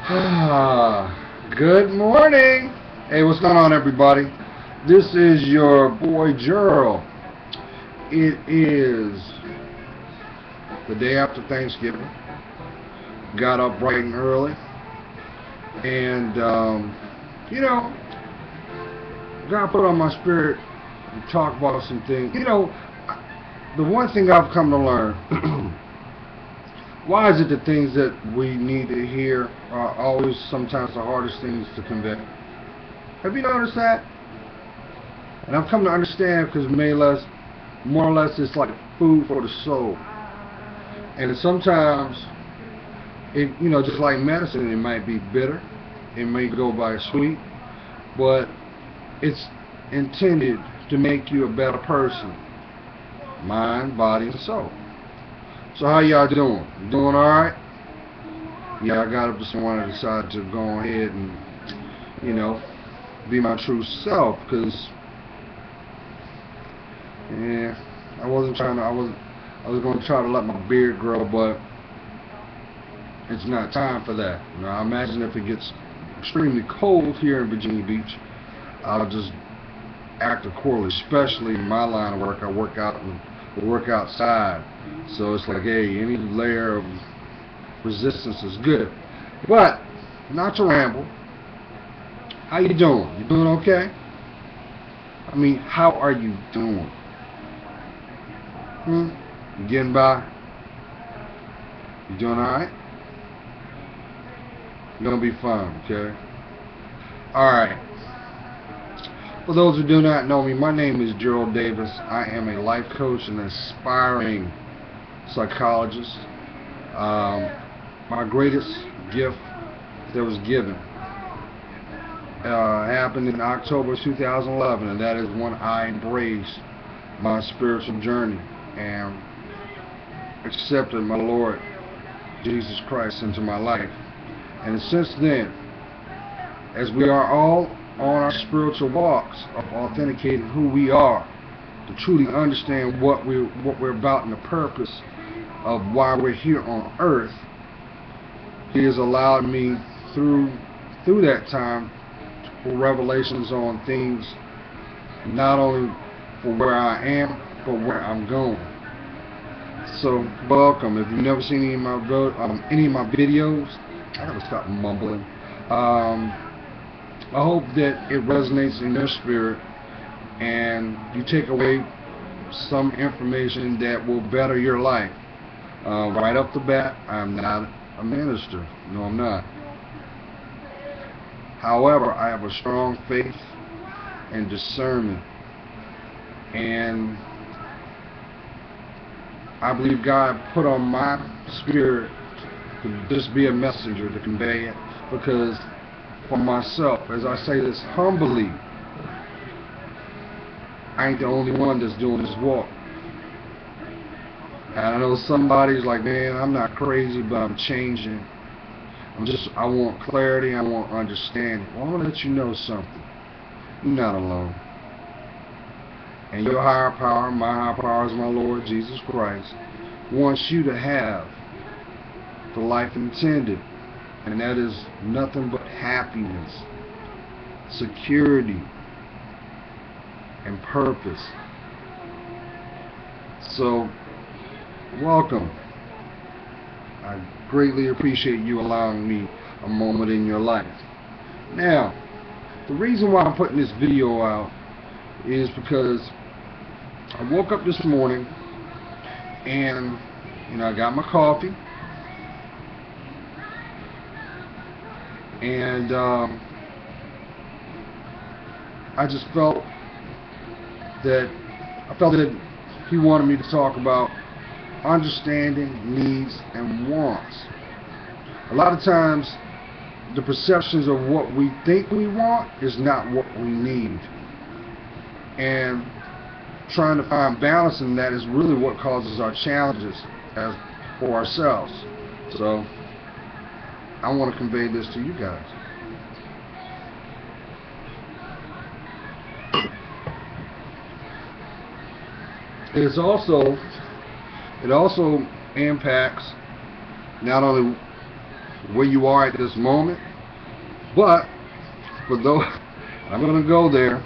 Good morning. Hey, what's going on, everybody? This is your boy Youre. It is the day after Thanksgiving. Got up bright and early, and God put on my spirit to talk about some things. The one thing I've come to learn. Why is it the things that we need to hear are always sometimes the hardest things to convey? Have you noticed that? And I've come to understand because more or less it's like food for the soul. And sometimes, just like medicine, it might be bitter, it may go by sweet, but it's intended to make you a better person, mind, body, and soul. So how y'all doing? You doing alright? Yeah, I got up this morning and decided to go ahead and, be my true self, because, I was going to try to let my beard grow, but it's not time for that. I imagine if it gets extremely cold here in Virginia Beach, I'll just act accordingly, especially in my line of work. I work outside, so it's like, hey, any layer of resistance is good. But not to ramble, how you doing? You doing okay? I mean, how are you doing? You getting by? You doing alright? You're gonna be fine, okay? Alright. For those who do not know me, my name is Gerald Davis. I am a life coach and aspiring psychologist. My greatest gift that was given happened in October 2011, and that is when I embraced my spiritual journey and accepted my Lord Jesus Christ into my life. And since then, as we are all on our spiritual walks of authenticating who we are, to truly understand what we're about and the purpose of why we're here on earth, He has allowed me through that time for revelations on things, not only for where I am, but where I'm going. So welcome. If you've never seen any of my videos, I gotta stop mumbling. I hope that it resonates in your spirit and you take away some information that will better your life. Right off the bat, I'm not a minister. No, I'm not. However, I have a strong faith and discernment, and I believe God put on my spirit to just be a messenger to convey it, because for myself, as I say this humbly, I ain't the only one that's doing this walk. And I know somebody's like, man, I'm not crazy, but I'm changing. I want clarity, I want understanding. Well, I want to let you know something. You're not alone. And your higher power, my higher power is my Lord Jesus Christ, wants you to have the life intended. And that is nothing but happiness, security, and purpose. So, welcome. I greatly appreciate you allowing me a moment in your life. Now, the reason why I'm putting this video out is because I woke up this morning and I got my coffee. And I just felt that he wanted me to talk about understanding needs and wants. A lot of times, the perceptions of what we think we want is not what we need. And trying to find balance in that is really what causes our challenges for ourselves. So, I want to convey this to you guys. It also impacts not only where you are at this moment. But for those, I'm going to go there.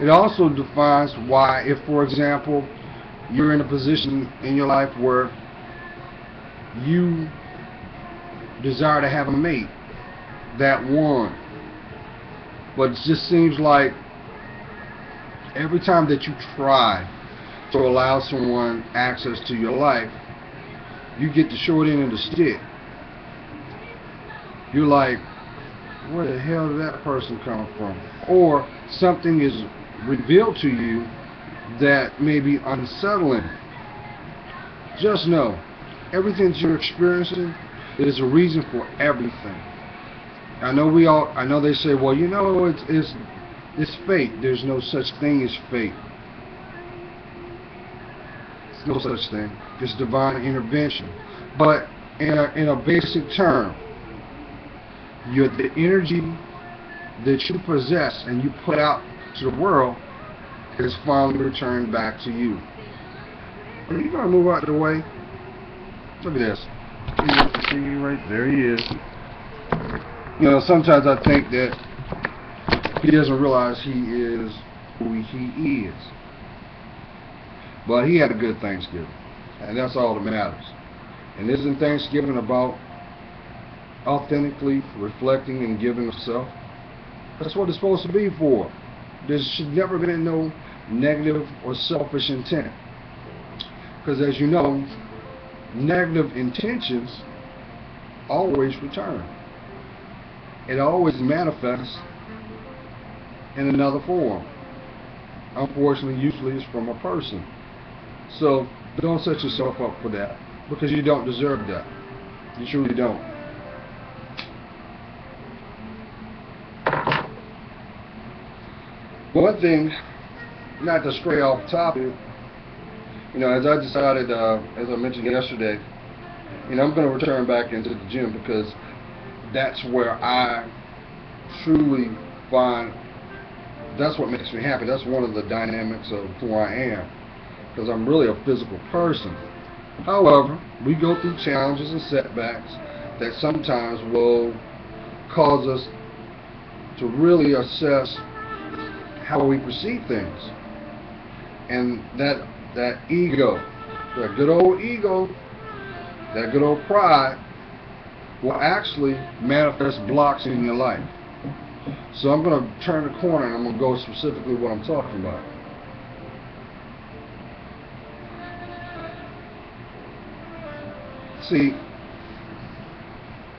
It also defines why, if for example, you're in a position in your life where you desire to have a mate, that one, but it just seems like every time that you try to allow someone access to your life, you get the short end of the stick. You're like, where the hell did that person come from? Or something is revealed to you that may be unsettling. Just know, everything that you're experiencing is a reason for everything. I know they say, well, you know, it's fate. There's no such thing as fate. There's no such thing. It's divine intervention. But in a basic term, the energy that you possess and you put out to the world is finally returned back to you. Are you gonna move out of the way? Look at this. See right there, he is. You know, sometimes I think that he doesn't realize he is who he is. But he had a good Thanksgiving, and that's all that matters. And isn't Thanksgiving about authentically reflecting and giving of self? That's what it's supposed to be for. There should never be no negative or selfish intent. Because as you know, negative intentions always return. It always manifests in another form. Unfortunately, usually it's from a person. So don't set yourself up for that, because you don't deserve that. You truly don't. One thing, not to stray off topic, you know, as I decided, as I mentioned yesterday, you know, I'm going to return back into the gym, because that's where I truly find, that's what makes me happy. That's one of the dynamics of who I am, because I'm really a physical person. However, we go through challenges and setbacks that sometimes will cause us to really assess how we perceive things. And that ego, that good old ego, that good old pride will actually manifest blocks in your life. So I'm going to turn the corner and I'm going to go specifically what I'm talking about. See,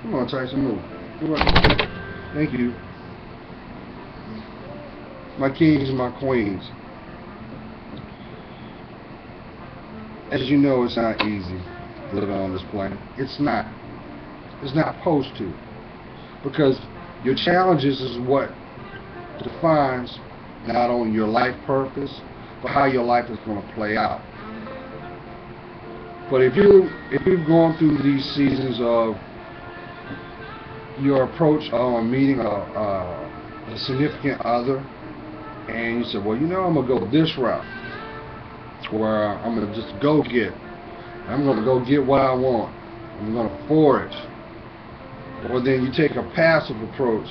come on, Tyson, move. Thank you. My kings and my queens. As you know, it's not easy living on this planet. It's not. It's not supposed to. Because your challenges is what defines not only your life purpose, but how your life is going to play out. But if you've gone through these seasons of your approach on meeting a significant other, and you said, well, you know, I'm going to go this route, where I'm going to just go get, I'm going to go get what I want, I'm going to forage. Or then you take a passive approach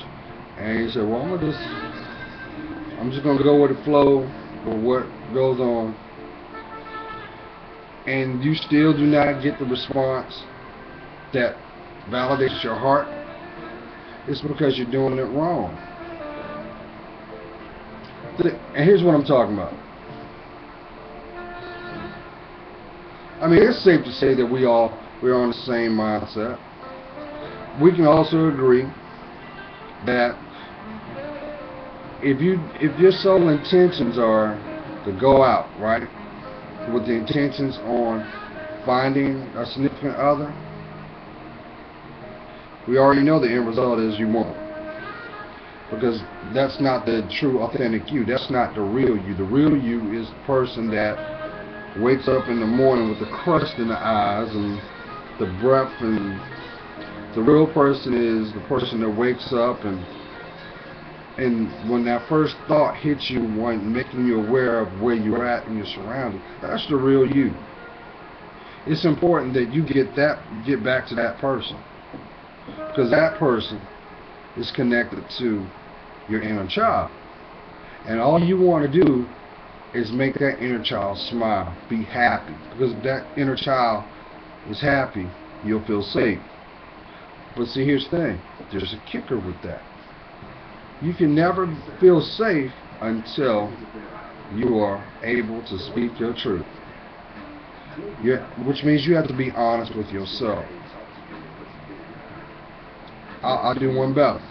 and you say, well, I'm just going to go with the flow or what goes on, and you still do not get the response that validates your heart, it's because you're doing it wrong. And here's what I'm talking about. I mean, it's safe to say that we're on the same mindset. We can also agree that if your sole intentions are to go out, right, with the intentions on finding a significant other, we already know the end result is you won't. Because that's not the true, authentic you. That's not the real you. The real you is the person that wakes up in the morning with the crust in the eyes and the breath, and the real person is the person that wakes up and when that first thought hits you, making you aware of where you're at and your surroundings, that's the real you. It's important that you get back to that person. because that person is connected to your inner child. And all you want to do is make that inner child smile, be happy. Because if that inner child is happy, you'll feel safe. But see, here's the thing. There's a kicker with that. You can never feel safe until you are able to speak your truth. Which means you have to be honest with yourself. I'll do one better.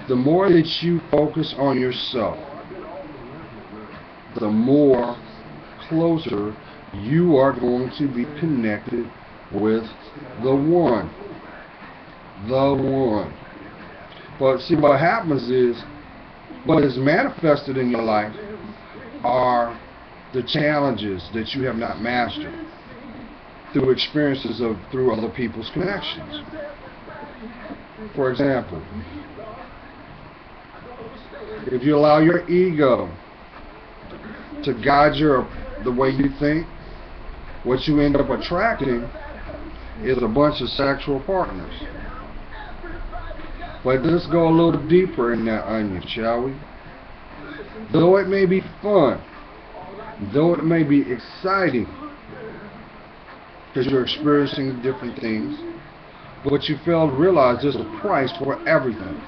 The more that you focus on yourself, the more closer you are going to be connected with the one. The one. But see, what happens is, what is manifested in your life are the challenges that you have not mastered through experiences through other people's connections. For example, if you allow your ego to guide the way you think, what you end up attracting is a bunch of sexual partners. But let's go a little deeper in that onion, shall we? Though it may be fun, though it may be exciting, because you're experiencing different things, but you fail to realize there's a price for everything.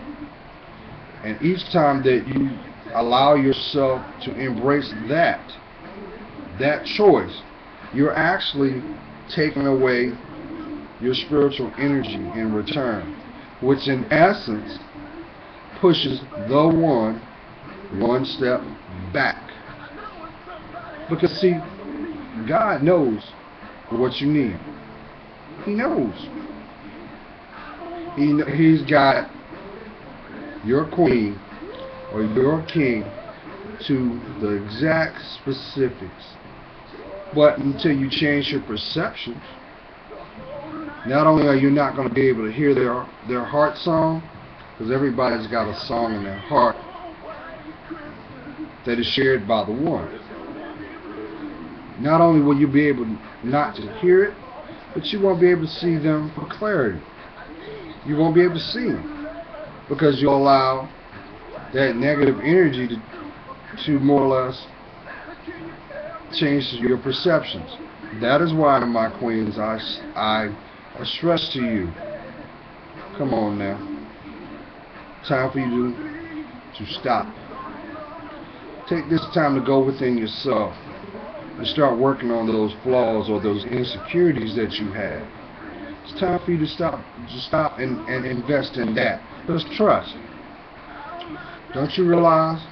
And each time that you allow yourself to embrace that choice, you're actually taking away your spiritual energy in return, which in essence pushes the one step back. Because see, God knows what you need. He knows. He's got your queen or your king to the exact specifics. But until you change your perceptions, not only are you not going to be able to hear their heart song, because everybody's got a song in their heart that is shared by the one. Not only will you be able not to hear it, but you won't be able to see them for clarity. You won't be able to see them because you'll allow that negative energy to more or less change your perceptions. That is why, my queens, I stress to you, come on now, time for you to stop. Take this time to go within yourself and start working on those flaws or those insecurities that you have. It's time for you to stop and invest in that. Just trust. Don't you realize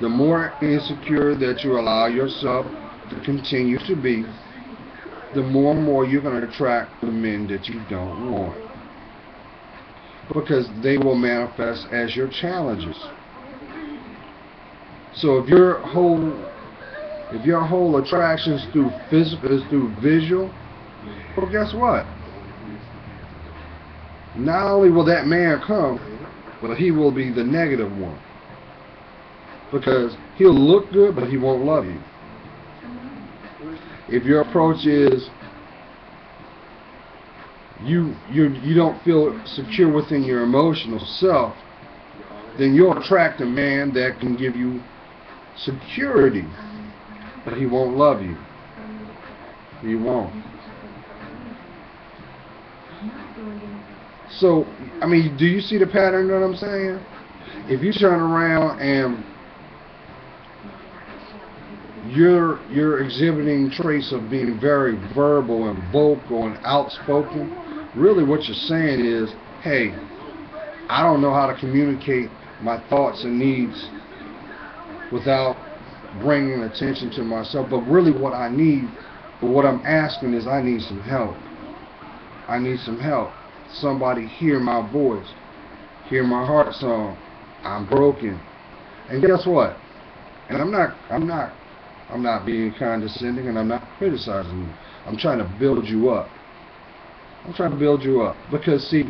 the more insecure that you allow yourself to continue to be, the more and more you're going to attract the men that you don't want, because they will manifest as your challenges. So if your whole attraction is through physical, is through visual, well, guess what? Not only will that man come, but he will be the negative one, because he'll look good, but he won't love you. If your approach is you don't feel secure within your emotional self, then you'll attract a man that can give you security, but he won't love you. He won't. So, I mean, do you see the pattern that I'm saying? If you turn around and you're exhibiting traits of being very verbal and vocal and outspoken, really what you're saying is, hey, I don't know how to communicate my thoughts and needs without bringing attention to myself. But really what I need, or what I'm asking is, I need some help. I need some help. Somebody hear my voice, hear my heart song. I'm broken. And guess what? And I'm not being condescending, and I'm not criticizing you. I'm trying to build you up. I'm trying to build you up. Because see,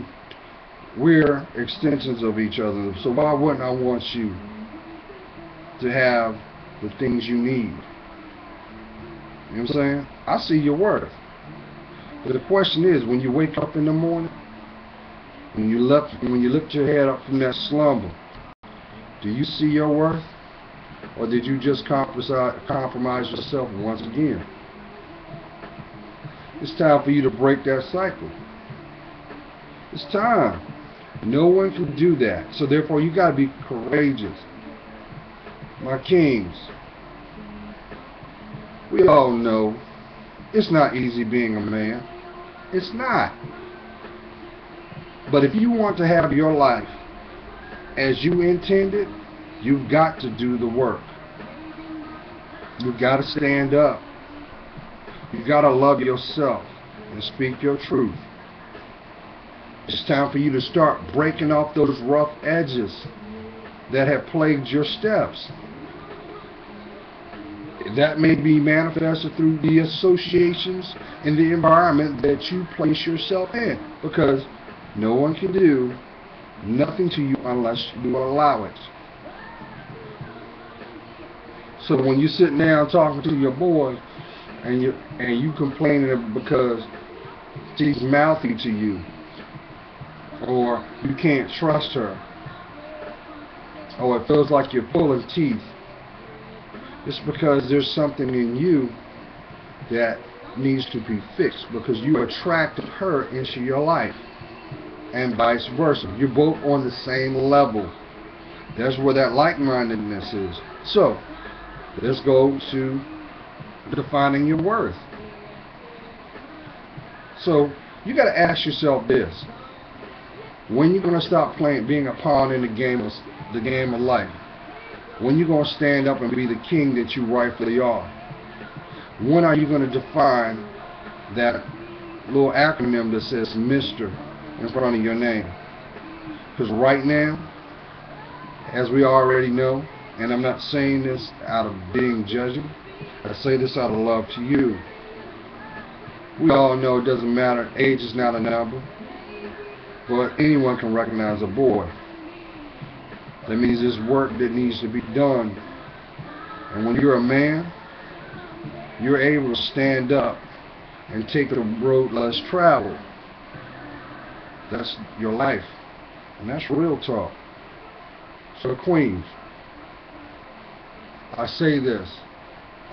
we're extensions of each other. So why wouldn't I want you to have the things you need? You know what I'm saying? I see your worth. But the question is, when you wake up in the morning, when you lift your head up from that slumber, do you see your worth? Or did you just compromise yourself once again? It's time for you to break that cycle. It's time. No one can do that. So therefore, you got to be courageous. My kings, we all know it's not easy being a man. It's not. But if you want to have your life as you intended, you've got to do the work. You've got to stand up. You've got to love yourself and speak your truth. It's time for you to start breaking off those rough edges that have plagued your steps. That may be manifested through the associations and the environment that you place yourself in, because no one can do nothing to you unless you allow it. So when you're sitting down talking to your boy and you complaining because she's mouthy to you, or you can't trust her, or it feels like you're pulling teeth, it's because there's something in you that needs to be fixed, because you attracted her into your life, and vice versa. You're both on the same level. That's where that like-mindedness is. So let's go to defining your worth. So you got to ask yourself this: when you going to stop being a pawn in the game of life? When you going to stand up and be the king that you rightfully are? When are you going to define that little acronym that says Mr. in front of your name? Because right now, as we already know, and I'm not saying this out of being judging, I say this out of love to you. We all know it doesn't matter. Age is not a number. But anyone can recognize a boy. That means there's work that needs to be done. And when you're a man, you're able to stand up and take the road less traveled. That's your life. And that's real talk. So queens, I say this: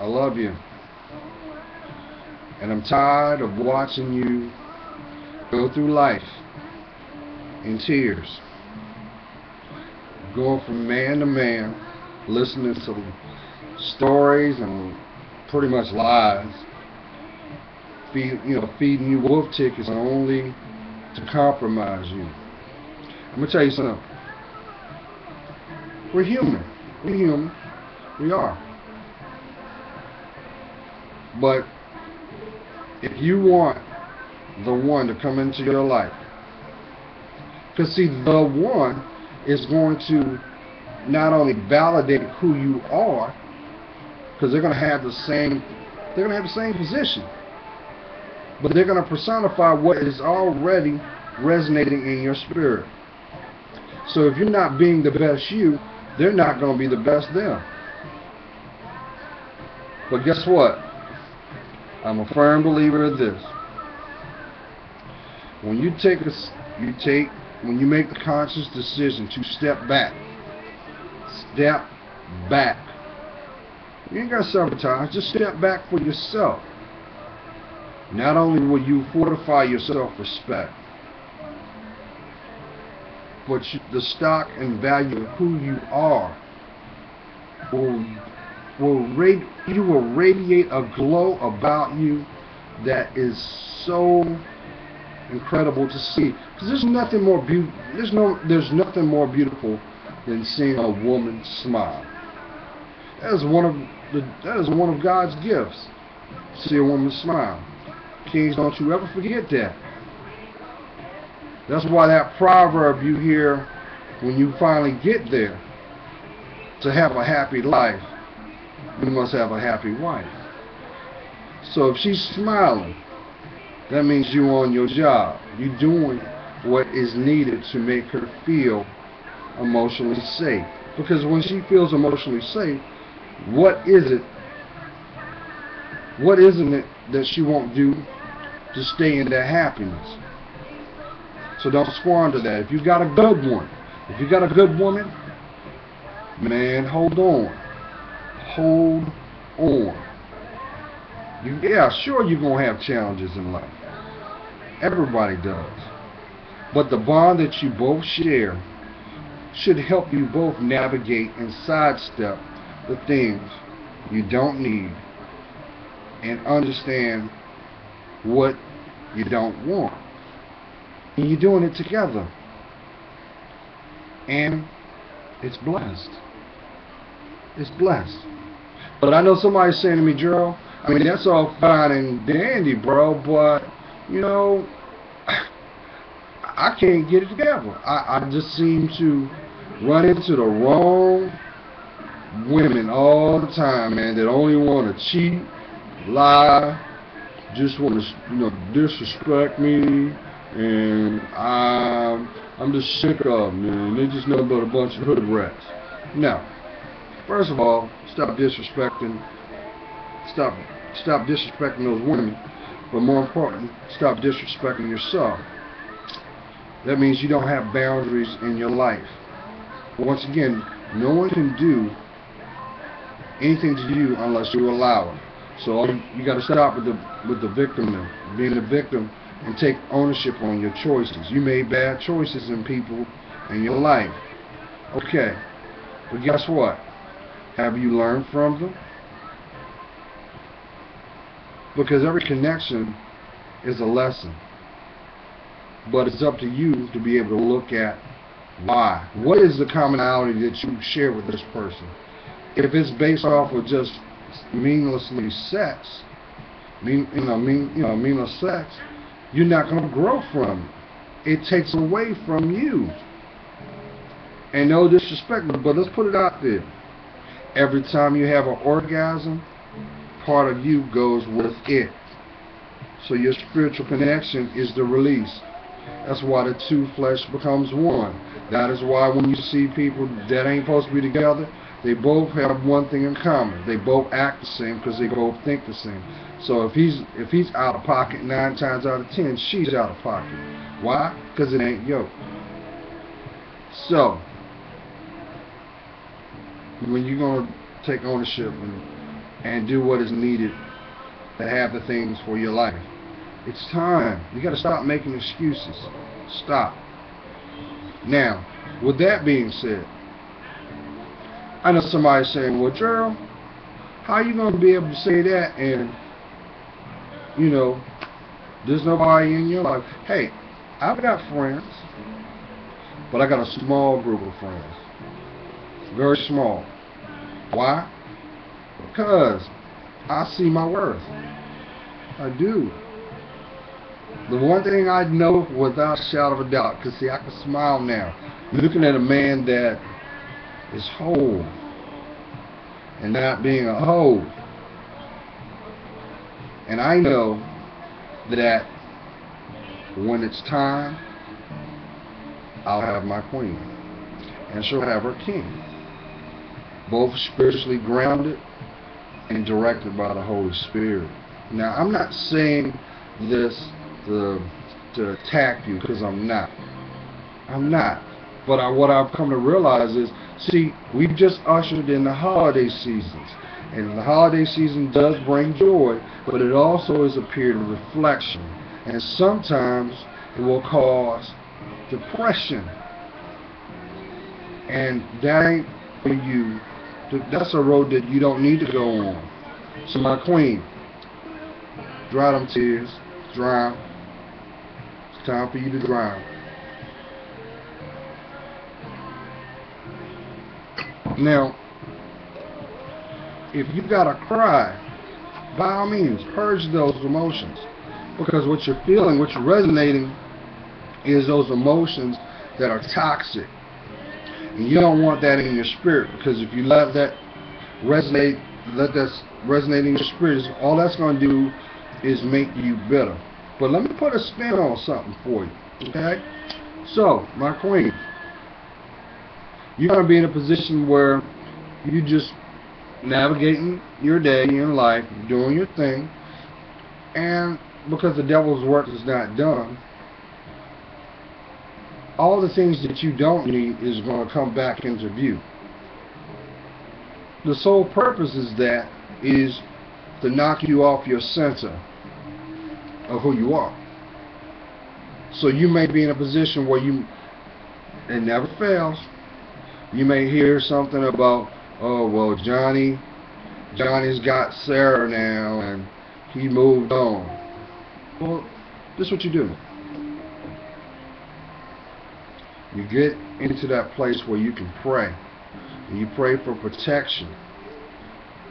I love you. And I'm tired of watching you go through life in tears, going from man to man, listening to stories and pretty much lies, feeding you wolf tickets only to compromise you. I'm gonna tell you something. We're human. We're human. We are. But if you want the one to come into your life, because see, the one is going to not only validate who you are, because they're going to have the same position, but they're going to personify what is already resonating in your spirit. So if you're not being the best you, they're not going to be the best them. But guess what? I'm a firm believer of this. When you make the conscious decision to step back, you ain't got to sabotage, just step back for yourself. Not only will you fortify your self-respect, but the stock and value of who you are you will radiate a glow about you that is so incredible to see. Because there's nothing more beautiful than seeing a woman smile. That is one of God's gifts. See a woman smile. Kings, don't you ever forget that. That's why that proverb you hear when you finally get there: to have a happy life, you must have a happy wife. So if she's smiling, that means you're on your job. You're doing what is needed to make her feel emotionally safe. Because when she feels emotionally safe, what isn't it that she won't do to to stay in that happiness. So don't squander that. If you got a good one, if you got a good woman, man, hold on. Hold on. Yeah, sure you're going to have challenges in life. Everybody does. But the bond that you both share should help you both navigate and sidestep the things you don't need and understand what you don't want. And you're doing it together. And it's blessed. It's blessed. But I know somebody's saying to me, Gerald, I mean, that's all fine and dandy, bro, but, you know, I can't get it together. I just seem to run into the wrong women all the time, man, that only want to cheat, lie, just want to, you know, disrespect me, and I'm just sick of them, man. They just nothing but a bunch of hood rats. Now, first of all, stop disrespecting those women, but more important, stop disrespecting yourself. That means you don't have boundaries in your life. Once again, no one can do anything to you unless you allow it. So you got to stop with the victim, being a victim, and take ownership on your choices. You made bad choices in people in your life. Okay, but guess what? Have you learned from them? Because every connection is a lesson. But it's up to you to be able to look at why. What is the commonality that you share with this person? If it's based off of just meaninglessly sex, meaningless sex, you're not going to grow from it. It takes away from you. And no disrespect, but let's put it out there. Every time you have an orgasm, part of you goes with it. So your spiritual connection is the release. That's why the two flesh becomes one. That is why when you see people that ain't supposed to be together, they both have one thing in common. They both act the same because they both think the same. So if he's out of pocket 9 times out of 10, she's out of pocket. Why? Because it ain't yoked. So when you're going to take ownership and do what is needed to have the things for your life, it's time. You got to stop making excuses. Stop. Now, with that being said, I know somebody's saying, well, Gerald, how are you going to be able to say that and, you know, there's nobody in your life? Hey, I've got friends, but I got a small group of friends. Very small. Why? Because I see my worth. I do. The one thing I know without a shadow of a doubt, because see, I can smile now, looking at a man that is whole and not being a hoe. And I know that when it's time, I'll have my queen and she'll have her king, both spiritually grounded and directed by the Holy Spirit. Now, I'm not saying this to attack you, because I'm not. But what I've come to realize is, see, we've just ushered in the holiday seasons. And the holiday season does bring joy, but it also is a period of reflection. And sometimes it will cause depression. And that ain't for you. That's a road that you don't need to go on. So my queen, dry them tears. Drown. It's time for you to drown. Now, if you gotta cry, by all means, purge those emotions. Because what you're feeling, what you're resonating, is those emotions that are toxic. And you don't want that in your spirit, because if you let that resonate in your spirit, all that's going to do is make you bitter. But let me put a spin on something for you, okay? So, my queen, you're going to be in a position where you just navigating your day, your life, doing your thing, and because the devil's work is not done, all the things that you don't need is going to come back into view. The sole purpose is to knock you off your center of who you are. So you may be in a position where it never fails, you may hear something about, oh, well, Johnny's got Sarah now and he moved on. Well, this is what you do. You get into that place where you can pray. And you pray for protection,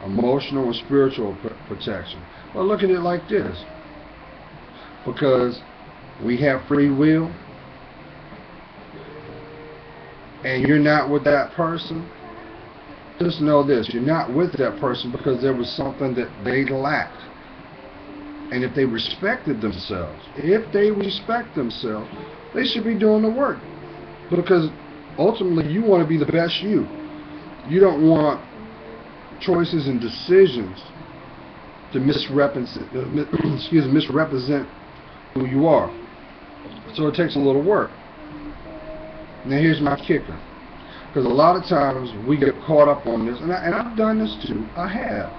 emotional and spiritual protection. Well, look at it like this. Because we have free will, and you're not with that person, just know this: you're not with that person because there was something that they lacked. And if they respected themselves, they should be doing the work. Because ultimately you want to be the best you. You don't want choices and decisions to misrepresent who you are. So it takes a little work. Now here's my kicker. Because a lot of times we get caught up on this, and I've done this too. I have.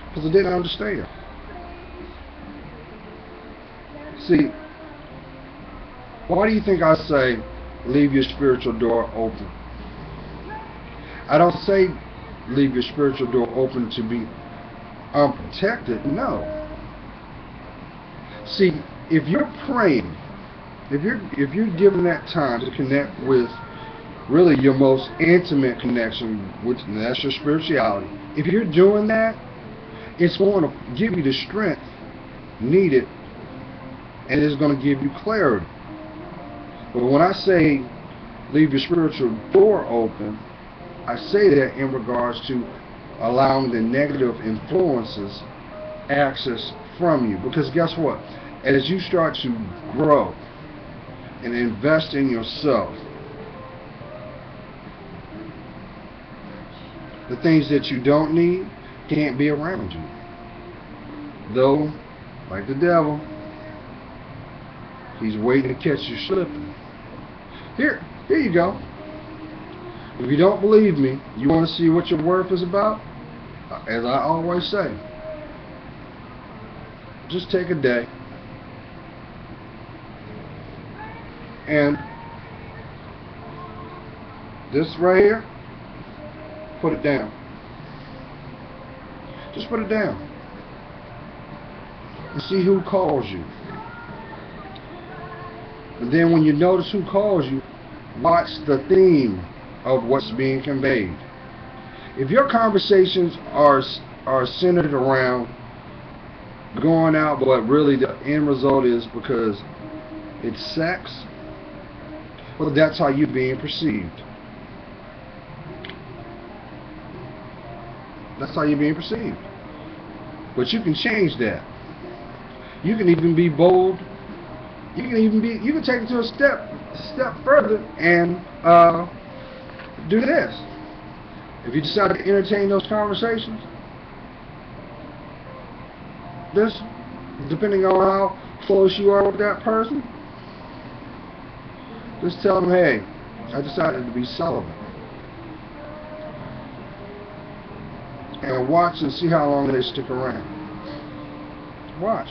Because I didn't understand. See, why do you think I say leave your spiritual door open? I don't say leave your spiritual door open to be unprotected. No. See, if you're praying, if you're given that time to connect with really your most intimate connection, which that's your spirituality, if you're doing that, it's going to give you the strength needed, and it's going to give you clarity. But when I say leave your spiritual door open, I say that in regards to allowing the negative influences access from you. Because guess what? As you start to grow and invest in yourself, the things that you don't need can't be around you. Though, like the devil, he's waiting to catch you slipping. Here you go. If you don't believe me, you want to see what your worth is about? As I always say, just take a day and this right here, put it down. Just put it down and see who calls you. And then when you notice who calls you, watch the theme of what's being conveyed. If your conversations are centered around going out, but really the end result is because it's sex, well, that's how you're being perceived. That's how you're being perceived. But you can change that. You can even be bold. You can take it to a step further and do this. If you decide to entertain those conversations, this, depending on how close you are with that person, just tell them, hey, I decided to be celibate. And watch and see how long they stick around. Watch.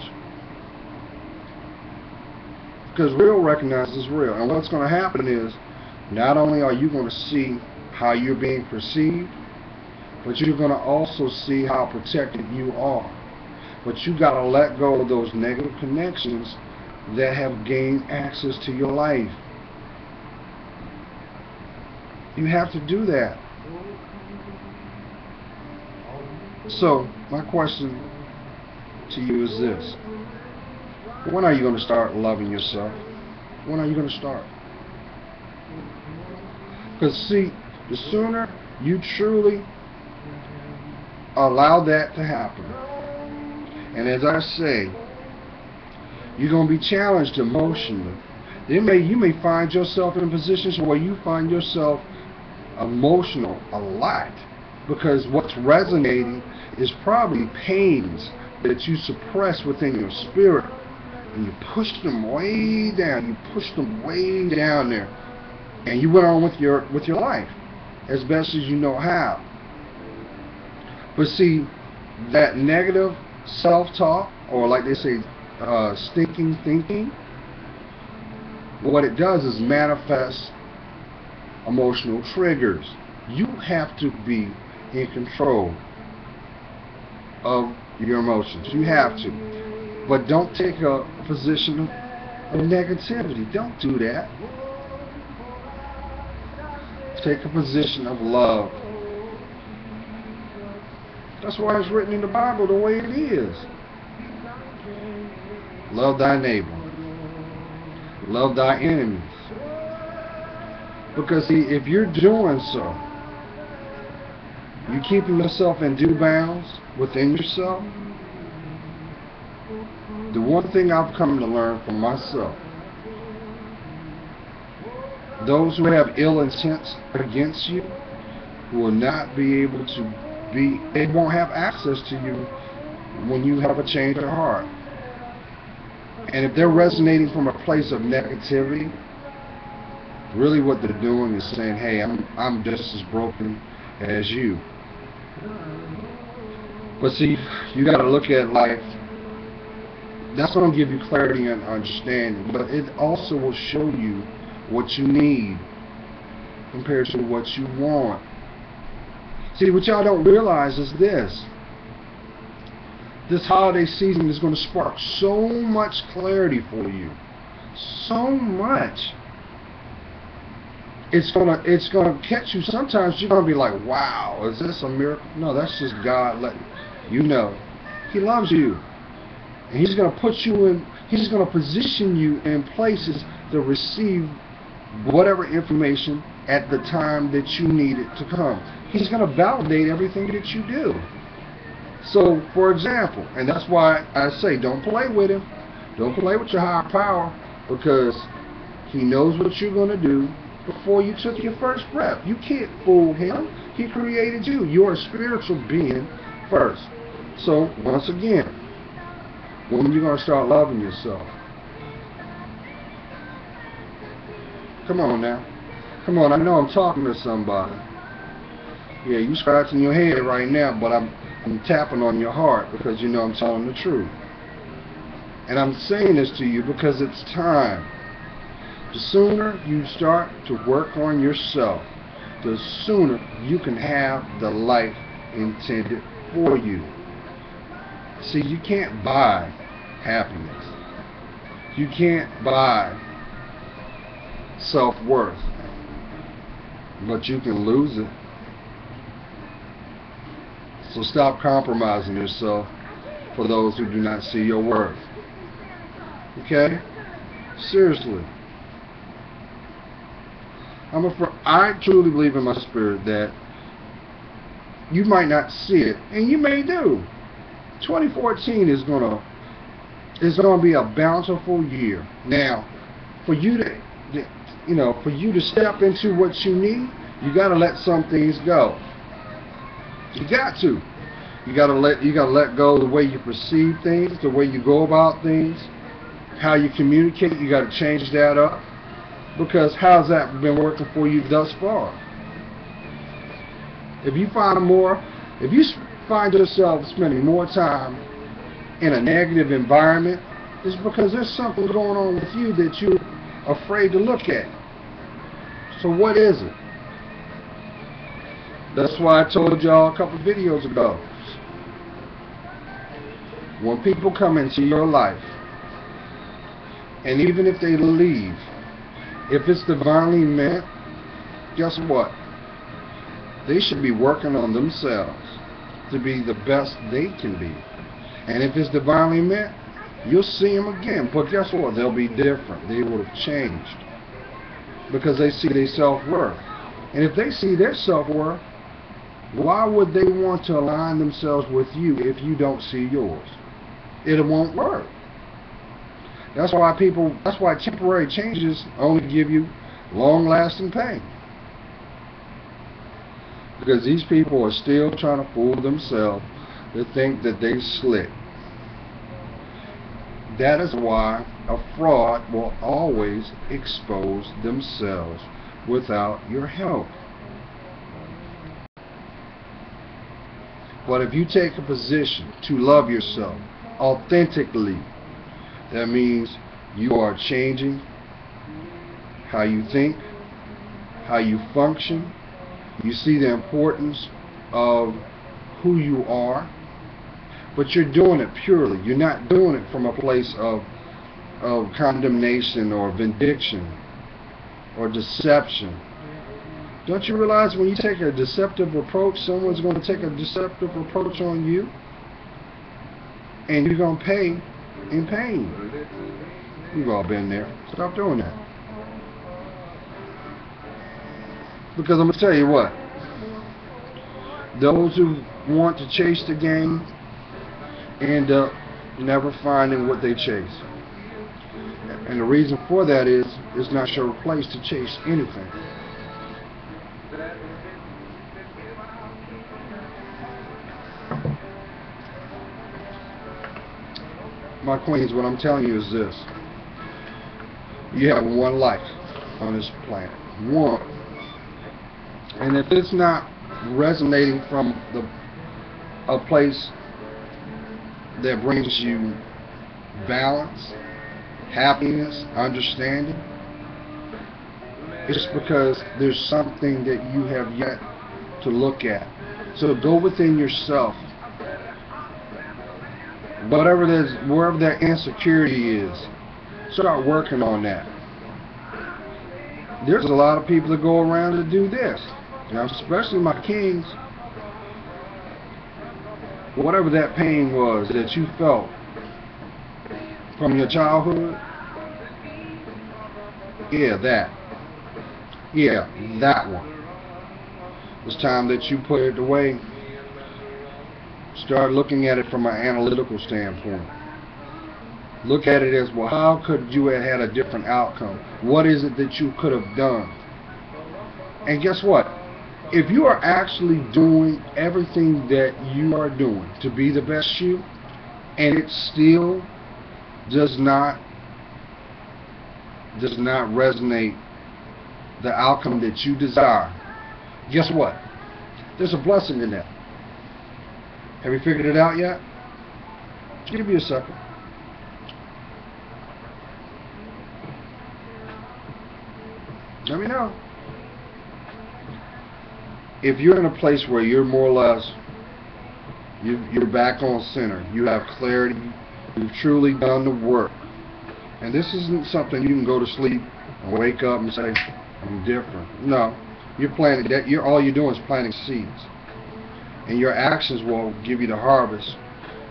Because real recognizes real. And what's going to happen is, not only are you going to see how you're being perceived, but you're going to also see how protected you are. But you got to let go of those negative connections that have gained access to your life. You have to do that. So, my question to you is this. When are you going to start loving yourself? When are you going to start? Because see, the sooner you truly allow that to happen, and as I say, you're going to be challenged emotionally. You may find yourself in positions where you find yourself emotional a lot, because what's resonating is probably pains that you suppress within your spirit. and you pushed them way down. You pushed them way down there, and you went on with your life as best as you know how. But see, that negative self-talk, or like they say, stinking thinking, what it does is manifest emotional triggers. You have to be in control of your emotions. You have to. But don't take a position of negativity. Don't do that. Take a position of love. That's why it's written in the Bible the way it is. Love thy neighbor. Love thy enemies. Because see, if you're doing so, you keeping yourself in due bounds within yourself. The one thing I've come to learn from myself, those who have ill intents against you will not be able to be, they won't have access to you when you have a change of heart. And if they're resonating from a place of negativity, really what they're doing is saying, hey, I'm just as broken as you. But see, you got to look at life. That's going to give you clarity and understanding, but it also will show you what you need compared to what you want. See, what y'all don't realize is this holiday season is going to spark so much clarity for you. So much. It's gonna catch you. Sometimes you're gonna be like, wow, is this a miracle? No, that's just God letting you know He loves you. And He's gonna put you in, He's gonna position you in places to receive whatever information at the time that you need it to come. He's gonna validate everything that you do. So, for example, and that's why I say don't play with Him. Don't play with your higher power, because He knows what you're gonna do before you took your first breath. You can't fool Him. He created you. You're a spiritual being first. So, once again, when are you going to start loving yourself? Come on now. Come on, I know I'm talking to somebody. Yeah, you scratching your head right now, but I'm tapping on your heart because you know I'm telling the truth. And I'm saying this to you because it's time. The sooner you start to work on yourself, the sooner you can have the life intended for you. See, you can't buy happiness. You can't buy self-worth, but you can lose it. So stop compromising yourself for those who do not see your worth. Okay? Seriously. I truly believe in my spirit that you might not see it, and you may do. 2014 is gonna be a bountiful year. Now, for you to step into what you need, you got to let some things go. You got to. You got to let go of the way you perceive things, the way you go about things, how you communicate. You got to change that up. Because how's that been working for you thus far? If you find yourself spending more time in a negative environment, it's because there's something going on with you that you're afraid to look at. So what is it? That's why I told y'all a couple videos ago. When people come into your life, and even if they leave, if it's divinely meant, guess what? They should be working on themselves to be the best they can be. And if it's divinely meant, you'll see them again. But guess what? They'll be different. They will have changed. Because they see their self-worth. And if they see their self-worth, why would they want to align themselves with you if you don't see yours? It won't work. That's why temporary changes only give you long-lasting pain. Because these people are still trying to fool themselves to think that they slick. That is why a fraud will always expose themselves without your help. But if you take a position to love yourself authentically, that means you are changing how you think, how you function. You see the importance of who you are, but you're doing it purely. You're not doing it from a place of condemnation or vindication or deception. Don't you realize when you take a deceptive approach, someone's going to take a deceptive approach on you, and you're going to pay in pain? We've all been there. Stop doing that. Because I'm going to tell you what, those who want to chase the game end up never finding what they chase. And the reason for that is it's not your place to chase anything. My queens, what I'm telling you is this. You have one life on this planet. One. And if it's not resonating from a place that brings you balance, happiness, understanding, it's because there's something that you have yet to look at. So go within yourself. Wherever that insecurity is, start working on that. There's a lot of people that go around to do this. Now, especially my kings. Whatever that pain was that you felt from your childhood, that one. It's time that you put it away. Start looking at it from an analytical standpoint. Look at it as, well, how could you have had a different outcome? What is it that you could have done? And guess what? If you are actually doing everything that you are doing to be the best you, and it still does not resonate the outcome that you desire, guess what? There's a blessing in that. Have you figured it out yet? Give me a second. Let me know. If you're in a place where you're more or less, you're back on center, you have clarity, you've truly done the work, and this isn't something you can go to sleep and wake up and say, I'm different. No, you're planting that. All you're doing is planting seeds, and your actions will give you the harvest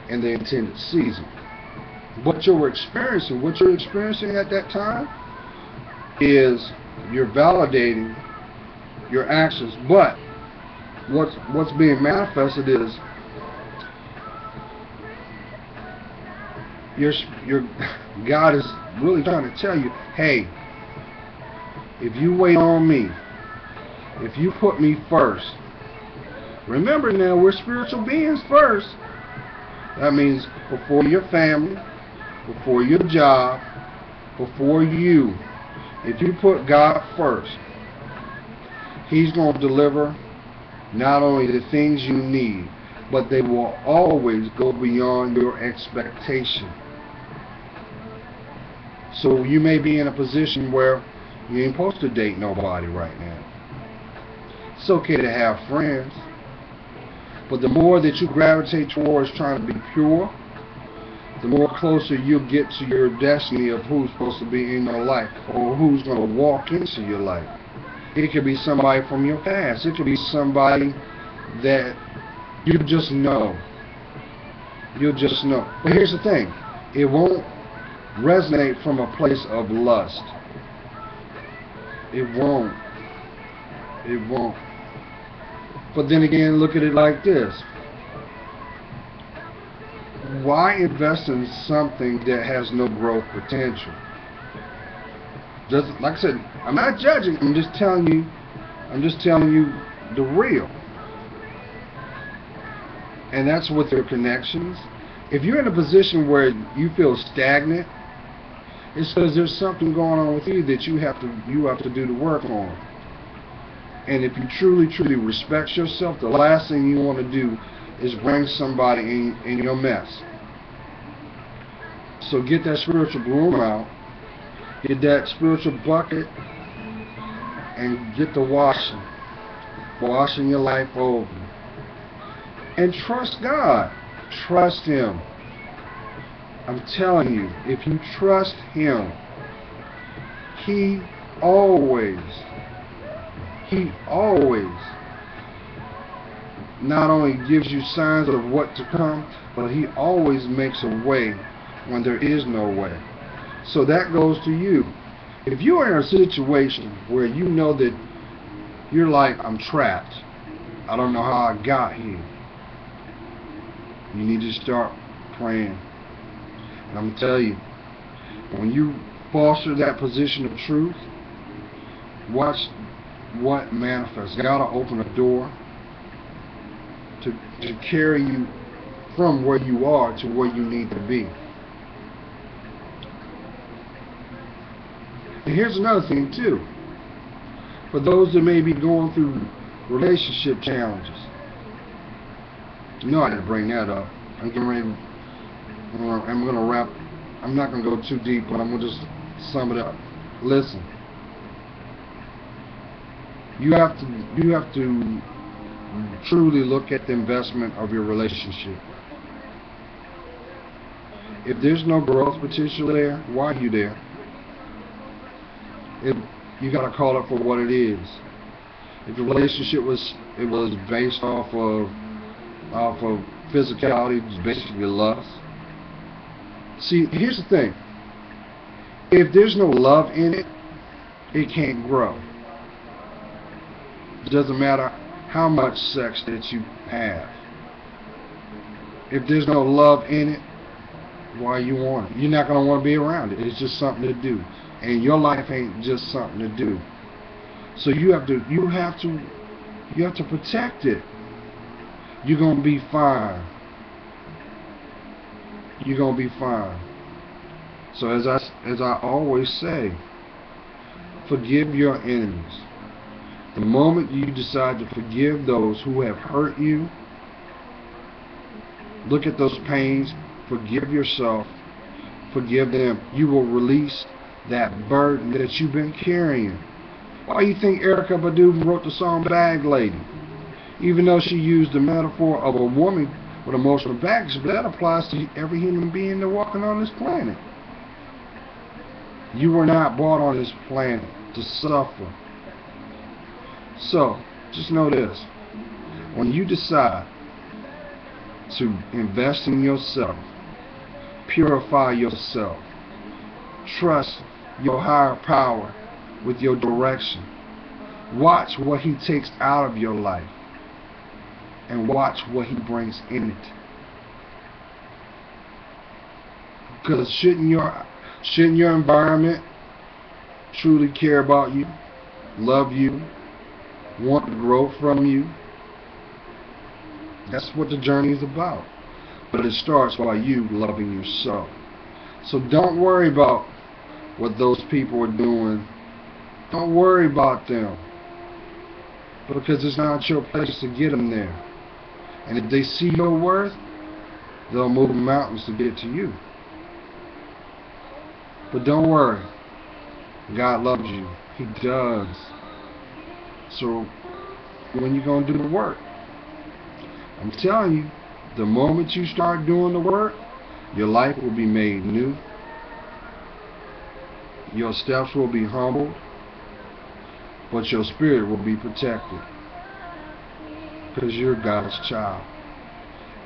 in the intended season. What you're experiencing at that time is you're validating your actions, but what's being manifested is your God is really trying to tell you, hey, if you wait on me, if you put me first, remember now, we're spiritual beings first. That means before your family, before your job, before you, if you put God first, He's going to deliver not only the things you need, but they will always go beyond your expectation. So you may be in a position where you ain't supposed to date nobody right now. It's okay to have friends, but the more that you gravitate towards trying to be pure, the more closer you'll get to your destiny of who's supposed to be in your life, or who's going to walk into your life. It could be somebody from your past. It could be somebody that you just know. You'll just know. But here's the thing. It won't resonate from a place of lust. It won't. It won't. But then again, look at it like this. Why invest in something that has no growth potential? Just like I said, I'm not judging. I'm just telling you the real. And that's with your connections. If you're in a position where you feel stagnant, it's because there's something going on with you that you have to do the work on. And if you truly respect yourself, the last thing you want to do is bring somebody in your mess. So get that spiritual broom out, get that spiritual bucket, and get to washing your life over. And trust God. Trust Him. I'm telling you, if you trust Him, He always not only gives you signs of what to come, but He always makes a way when there is no way. So that goes to you. If you are in a situation where you know that you're like, I'm trapped, I don't know how I got here, you need to start praying. And I'm telling you, when you foster that position of truth, watch what manifests. God will open a door to carry you from where you are to where you need to be. And here's another thing too. For those that may be going through relationship challenges, you know I didn't bring that up. I'm getting ready. I'm going to wrap. I'm not going to go too deep, but I'm going to just sum it up. Listen. You have to truly look at the investment of your relationship. If there's no growth potential there, why are you there? You got to call it for what it is. If the relationship was based off of physicality, basically lust. See, here's the thing. If there's no love in it, it can't grow. It doesn't matter how much sex that you have. If there's no love in it, why you want it? You're not going to want to be around it. It's just something to do. And your life ain't just something to do. So you have to protect it. You're going to be fine. You're going to be fine. So as I always say, forgive your enemies. The moment you decide to forgive those who have hurt you, look at those pains, forgive yourself, forgive them. You will release that burden that you've been carrying. Why do you think Erykah Badu wrote the song Bag Lady? Even though she used the metaphor of a woman with emotional baggage, but that applies to every human being that's walking on this planet. You were not brought on this planet to suffer. So, just know this. When you decide to invest in yourself, purify yourself, trust your higher power with your direction, watch what He takes out of your life, and watch what He brings in it. Because shouldn't your environment truly care about you, love you, want to grow from you? That's what the journey is about. But it starts by you loving yourself. So don't worry about what those people are doing. Don't worry about them. Because it's not your place to get them there. And if they see your worth, they'll move mountains to get to you. But don't worry. God loves you. He does. So when you going to do the work? I'm telling you, the moment you start doing the work, your life will be made new. Your steps will be humbled. But your spirit will be protected. Because you're God's child.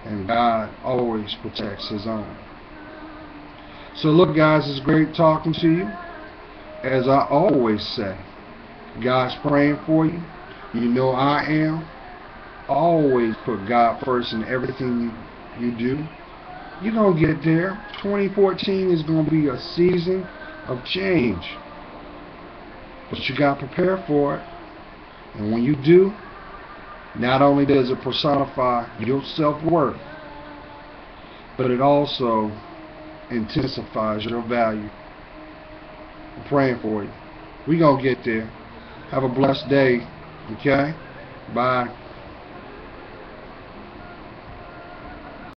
And God always protects His own. So look, guys, it's great talking to you. As I always say, God's praying for you. You know I am. Always put God first in everything you do. You're going to get there. 2014 is going to be a season of change. But you got to prepare for it. And when you do, not only does it personify your self-worth, but it also intensifies your value. I'm praying for you. We gonna get there. Have a blessed day. Okay? Bye.